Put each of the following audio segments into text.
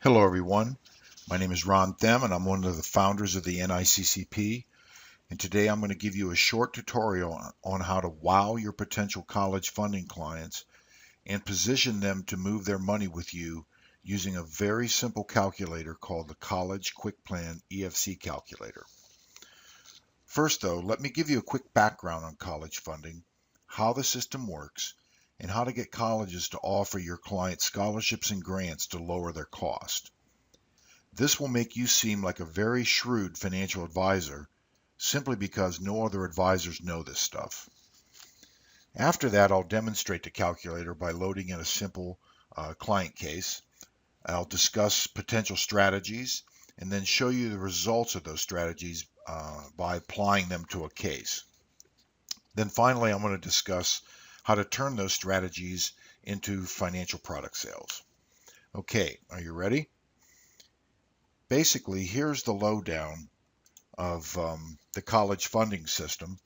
Hello everyone, my name is Ron Them and I'm one of the founders of the NICCP, and today I'm going to give you a short tutorial on how to wow your potential college funding clients and position them to move their money with you using a very simple calculator called the College Quick Plan EFC calculator. First though, let me give you a quick background on college funding, how the system works, and how to get colleges to offer your clients scholarships and grants to lower their cost. This will make you seem like a very shrewd financial advisor simply because no other advisors know this stuff. After that, I'll demonstrate the calculator by loading in a simple client case. I'll discuss potential strategies and then show you the results of those strategies by applying them to a case. Then finally, I'm going to discuss how to turn those strategies into financial product sales. Okay, are you ready? Basically, here's the lowdown of the college funding system,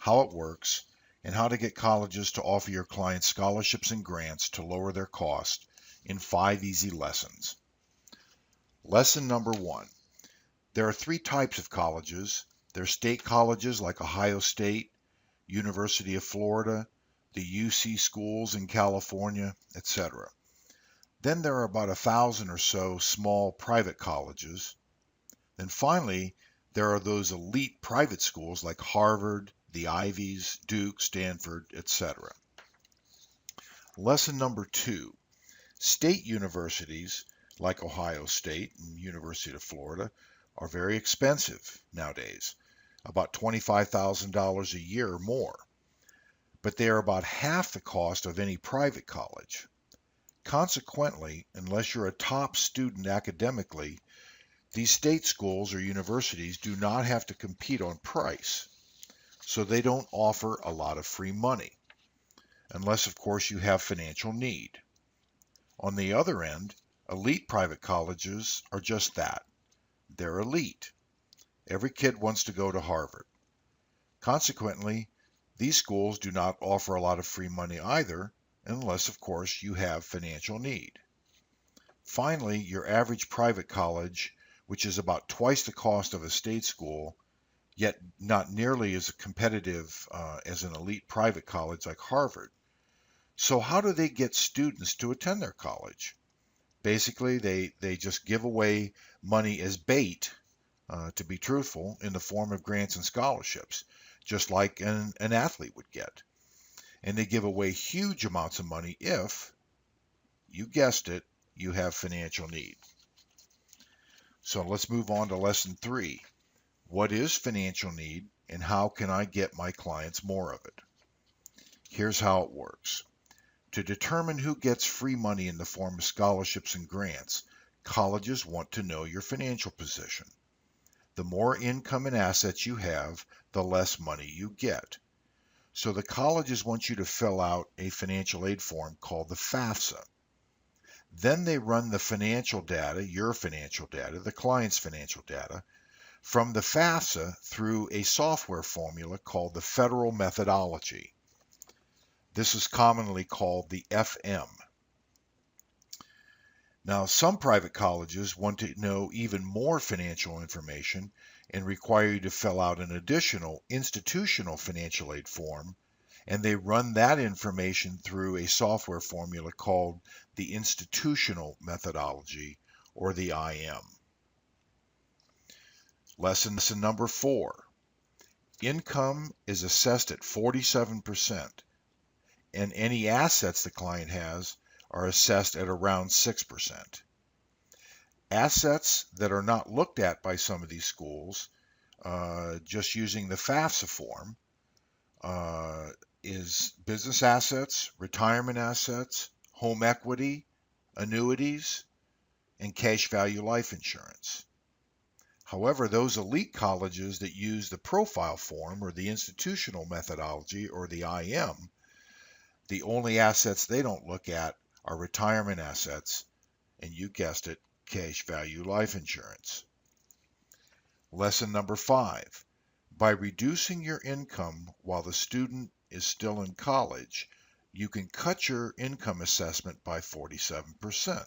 how it works, and how to get colleges to offer your clients scholarships and grants to lower their cost in 5 easy lessons. Lesson number 1. There are 3 types of colleges. There are state colleges like Ohio State, University of Florida, the UC schools in California, etc. Then there are about 1,000 or so small private colleges. Then finally, there are those elite private schools like Harvard, the Ivies, Duke, Stanford, etc. Lesson number 2. State universities like Ohio State and University of Florida are very expensive nowadays, about $25,000 a year or more. But they are about half the cost of any private college. Consequently, unless you're a top student academically, these state schools or universities do not have to compete on price, so they don't offer a lot of free money, unless of course you have financial need. On the other end, elite private colleges are just that. They're elite. Every kid wants to go to Harvard. Consequently, these schools do not offer a lot of free money either, unless of course you have financial need. Finally, your average private college, which is about twice the cost of a state school, yet not nearly as competitive as an elite private college like Harvard. So how do they get students to attend their college? Basically, they just give away money as bait, to be truthful, in the form of grants and scholarships, just like an athlete would get. And they give away huge amounts of money if, you guessed it, you have financial need. So let's move on to lesson 3. What is financial need and how can I get my clients more of it? Here's how it works. To determine who gets free money in the form of scholarships and grants, colleges want to know your financial position. The more income and assets you have, the less money you get. So the colleges want you to fill out a financial aid form called the FAFSA. Then they run the financial data, your financial data, the client's financial data, from the FAFSA through a software formula called the Federal Methodology. This is commonly called the FM. Now, some private colleges want to know even more financial information and require you to fill out an additional institutional financial aid form, and they run that information through a software formula called the Institutional Methodology, or the IM. Lesson number 4. Income is assessed at 47%, and any assets the client has are assessed at around 6%. Assets that are not looked at by some of these schools, just using the FAFSA form, is business assets, retirement assets, home equity, annuities, and cash value life insurance. However, those elite colleges that use the profile form or the institutional methodology or the IM, the only assets they don't look at are retirement assets, and you guessed it, cash value life insurance. Lesson number 5. By reducing your income while the student is still in college, you can cut your income assessment by 47%.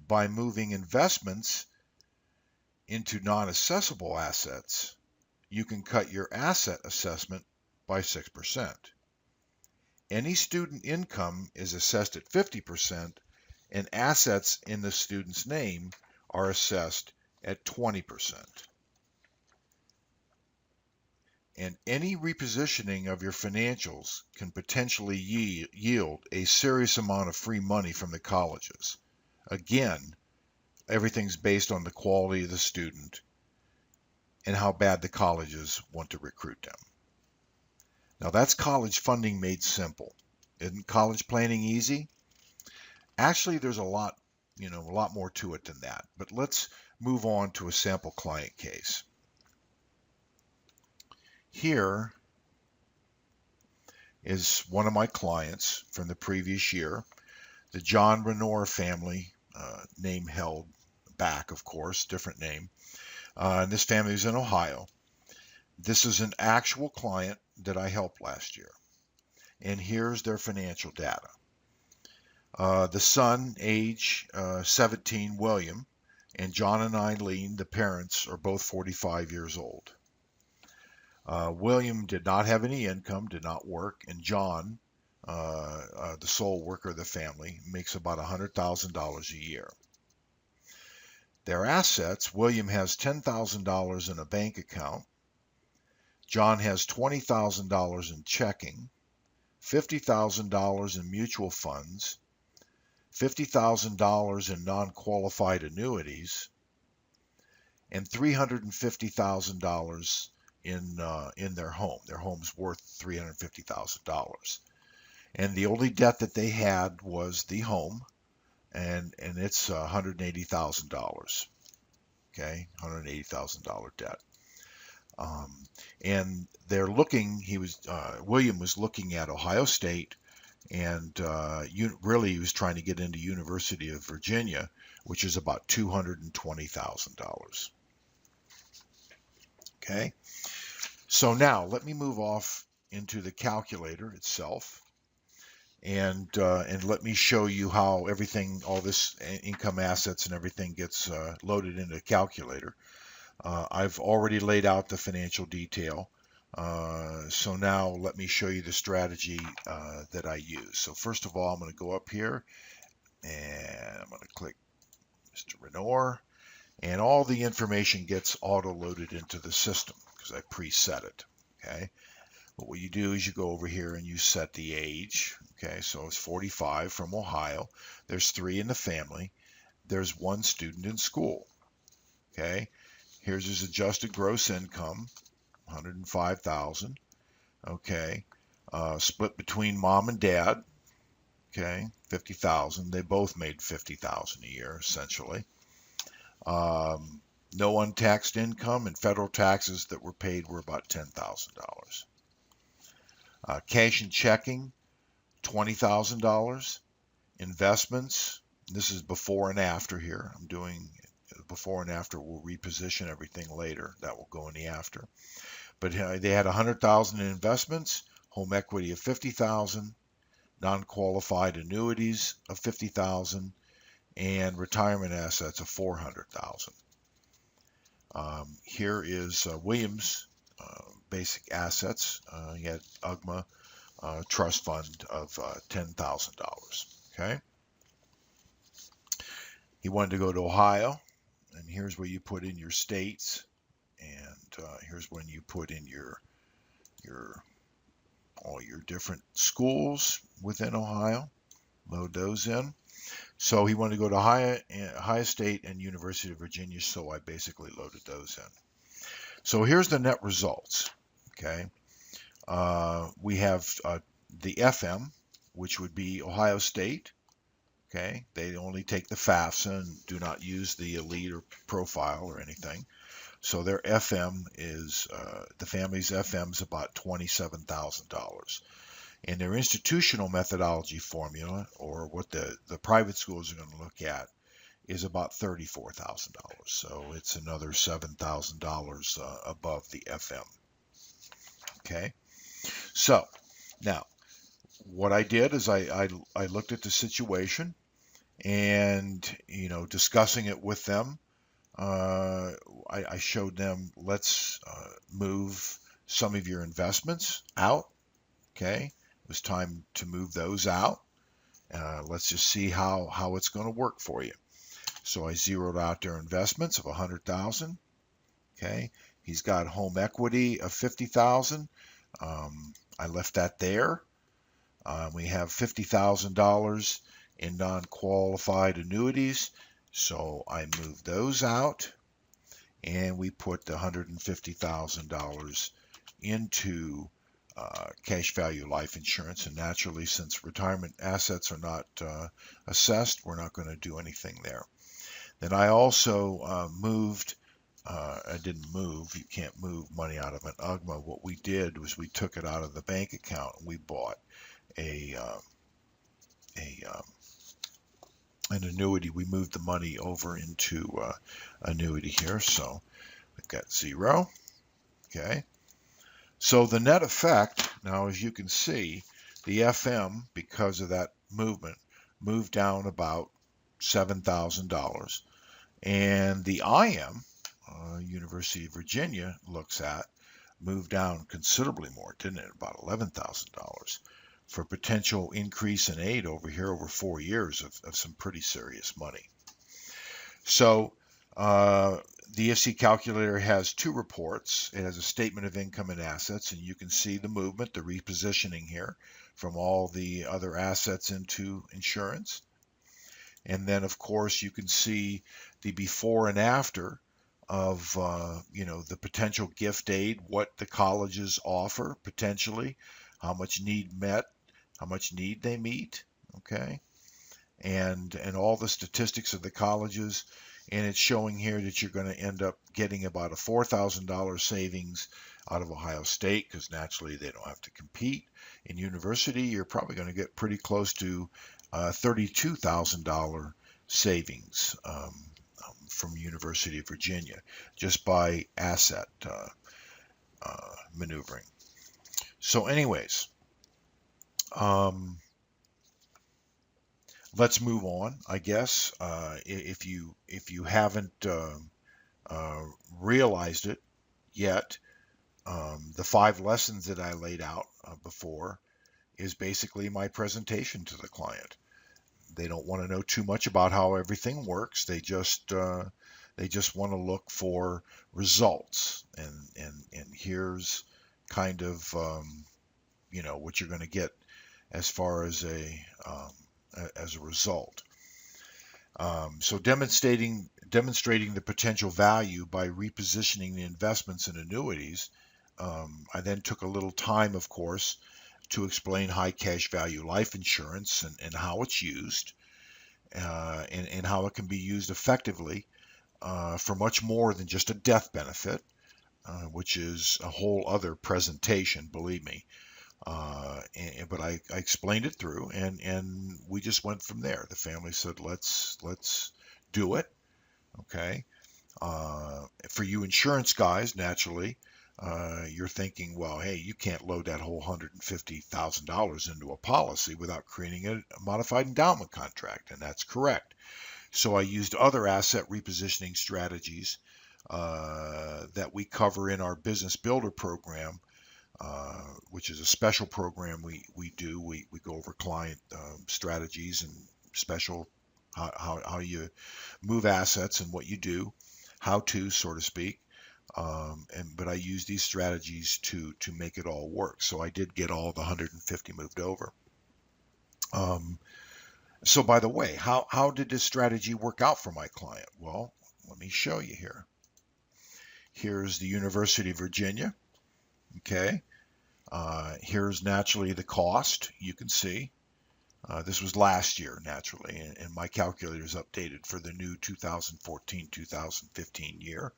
by moving investments into non-assessable assets, you can cut your asset assessment by 6%. Any student income is assessed at 50%, and assets in the student's name are assessed at 20%. And any repositioning of your financials can potentially yield a serious amount of free money from the colleges. Again, everything's based on the quality of the student and how bad the colleges want to recruit them. Now that's college funding made simple. Isn't college planning easy? Actually, there's a lot more to it than that. But let's move on to a sample client case. Here is one of my clients from the previous year, the John Renor family, name held back, of course, different name. And this family is in Ohio. This is an actual client that I helped last year. And here's their financial data. The son, age 17, William, and John and Eileen, the parents, are both 45 years old. William did not have any income, did not work, and John, the sole worker of the family, makes about $100,000 a year. Their assets: William has $10,000 in a bank account. John has $20,000 in checking, $50,000 in mutual funds, $50,000 in non-qualified annuities, and $350,000 in their home. Their home's worth $350,000. And the only debt that they had was the home, and it's $180,000. Okay, $180,000 debt. And they're looking. William was looking at Ohio State, and really he was trying to get into University of Virginia, which is about $220,000. Okay, so now let me move off into the calculator itself, and let me show you how everything, all this income, assets, and everything gets loaded into the calculator. I've already laid out the financial detail. So now let me show you the strategy that I use. So first of all, I'm going to go up here and I'm going to click Mr. Renor, and all the information gets auto-loaded into the system because I preset it. Okay. But what you do is you go over here and you set the age. Okay, so it's 45, from Ohio. There's 3 in the family. There's 1 student in school. Okay. Here's his adjusted gross income, $105,000. Okay, split between mom and dad. Okay, $50,000. They both made $50,000 a year, essentially. No untaxed income, and federal taxes that were paid were about $10,000. Cash and checking, $20,000. Investments. This is before and after here. I'm doing before and after. We'll reposition everything later. That will go in the after. But they had $100,000 in investments, home equity of $50,000, non-qualified annuities of $50,000, and retirement assets of $400,000. Here is Williams' basic assets. He had UGMA trust fund of $10,000. Okay. He wanted to go to Ohio, and here's where you put in your states, and here's when you put in all your different schools within Ohio. Load those in. So he wanted to go to Ohio State and University of Virginia, so I basically loaded those in. So here's the net results. Okay, we have the FM, which would be Ohio State. Okay, they only take the FAFSA and do not use the elite or profile or anything. So their FM is, the family's FM is about $27,000. And their institutional methodology formula, or what the private schools are going to look at, is about $34,000. So it's another $7,000 above the FM. Okay, so now what I did is I looked at the situation, and discussing it with them. I showed them, let's move some of your investments out. Okay, it was time to move those out. Let's just see how it's going to work for you. So I zeroed out their investments of 100,000. Okay, he's got home equity of 50,000. I left that there. We have $50,000 in non-qualified annuities, so I moved those out, and we put the $150,000 into cash value life insurance. And naturally, since retirement assets are not assessed, we're not going to do anything there. Then I also moved. I didn't move. You can't move money out of an UGMA. What we did was we took it out of the bank account and we bought a an annuity. We moved the money over into annuity here. So we've got 0. Okay. So the net effect, now as you can see, the FM, because of that movement, moved down about $7,000. And the IM, University of Virginia, looks at, moved down considerably more, didn't it? About $11,000 for potential increase in aid over here over 4 years of some pretty serious money. So the EFC calculator has 2 reports. It has a statement of income and assets, and you can see the movement, the repositioning here from all the other assets into insurance. And then, of course, you can see the before and after of, the potential gift aid, what the colleges offer potentially, how much need met, how much need they meet, okay? And all the statistics of the colleges. And it's showing here that you're going to end up getting about a $4,000 savings out of Ohio State, because naturally they don't have to compete. In university, you're probably going to get pretty close to $32,000 savings from University of Virginia just by asset maneuvering. So anyways, let's move on, I guess. If you haven't realized it yet, the 5 lessons that I laid out before is basically my presentation to the client. They don't want to know too much about how everything works. They just want to look for results, and here's kind of what you're going to get as far as a result. So demonstrating the potential value by repositioning the investments in annuities. I then took a little time, of course, to explain high cash value life insurance and how it's used, and how it can be used effectively for much more than just a death benefit, which is a whole other presentation, believe me. But I explained it through, and we just went from there. The family said, let's do it. Okay. For you insurance guys, naturally, you're thinking, well, hey, you can't load that whole $150,000 into a policy without creating a modified endowment contract, and that's correct. So I used other asset repositioning strategies that we cover in our Business Builder program, which is a special program we do. We go over client strategies and special how you move assets and what you do, how to, so to speak. But I use these strategies to make it all work. So I did get all the 150 moved over. So by the way, how did this strategy work out for my client? Well, let me show you here. Here's the University of Virginia. Okay. Here's naturally the cost. You can see this was last year, naturally, and my calculator is updated for the new 2014-2015 year.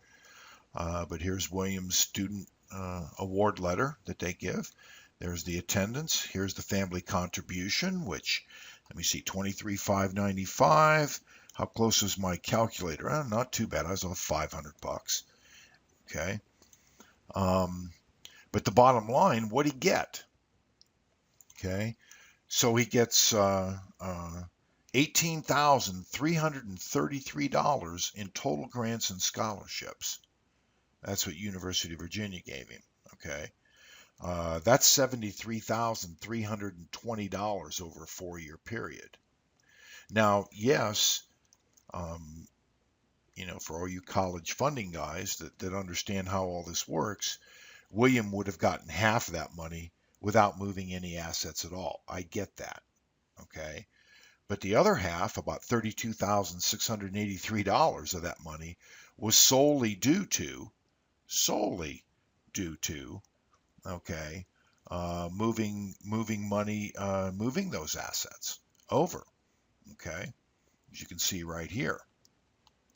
But here's Williams' student award letter that they give. There's the attendance. Here's the family contribution, which, let me see, $23,595. How close is my calculator? Not too bad. I was off $500. Okay. But the bottom line, what'd he get? Okay. So he gets $18,333 in total grants and scholarships. That's what University of Virginia gave him. Okay. That's $73,320 over a 4-year period. Now, yes, um, for all you college funding guys that understand how all this works, William would have gotten half of that money without moving any assets at all. I get that. Okay. But the other half, about $32,683 of that money, was solely due to, okay, moving those assets over. Okay, as you can see right here,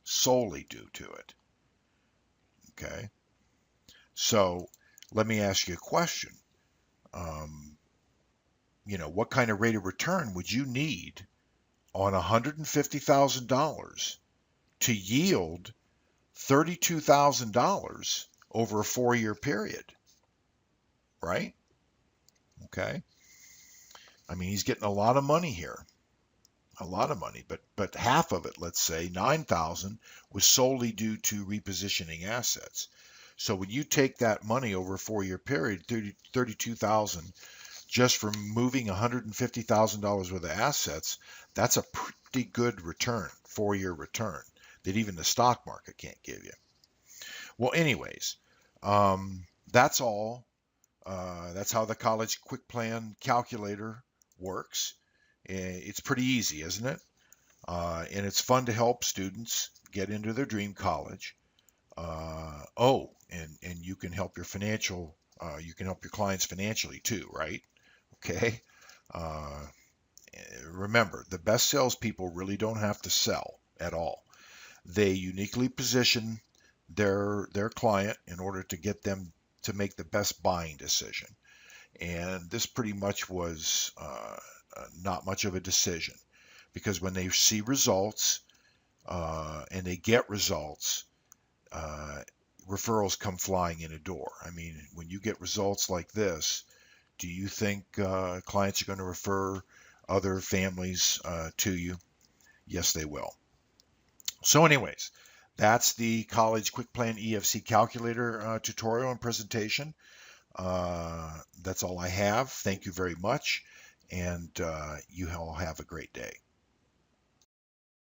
solely due to it. Okay, so let me ask you a question. What kind of rate of return would you need on $150,000 to yield $32,000 over a 4-year period? Right? Okay. I mean, he's getting a lot of money here. A lot of money, but half of it, let's say 9,000, was solely due to repositioning assets. So when you take that money over a 4-year period, 32,000 just from moving $150,000 worth of assets, that's a pretty good return, 4-year return that even the stock market can't give you. Well, anyways, that's all. That's how the college quick plan calculator works. It's pretty easy, isn't it? And it's fun to help students get into their dream college. And you can help your clients financially too, right? Okay. Remember, the best salespeople really don't have to sell at all. They uniquely position their client in order to get them to make the best buying decision. And this pretty much was not much of a decision, because when they see results and they get results, referrals come flying in a door. I mean, when you get results like this, do you think clients are going to refer other families to you? Yes, they will. So anyways, that's the College Quick Plan EFC Calculator tutorial and presentation. That's all I have. Thank you very much, and you all have a great day.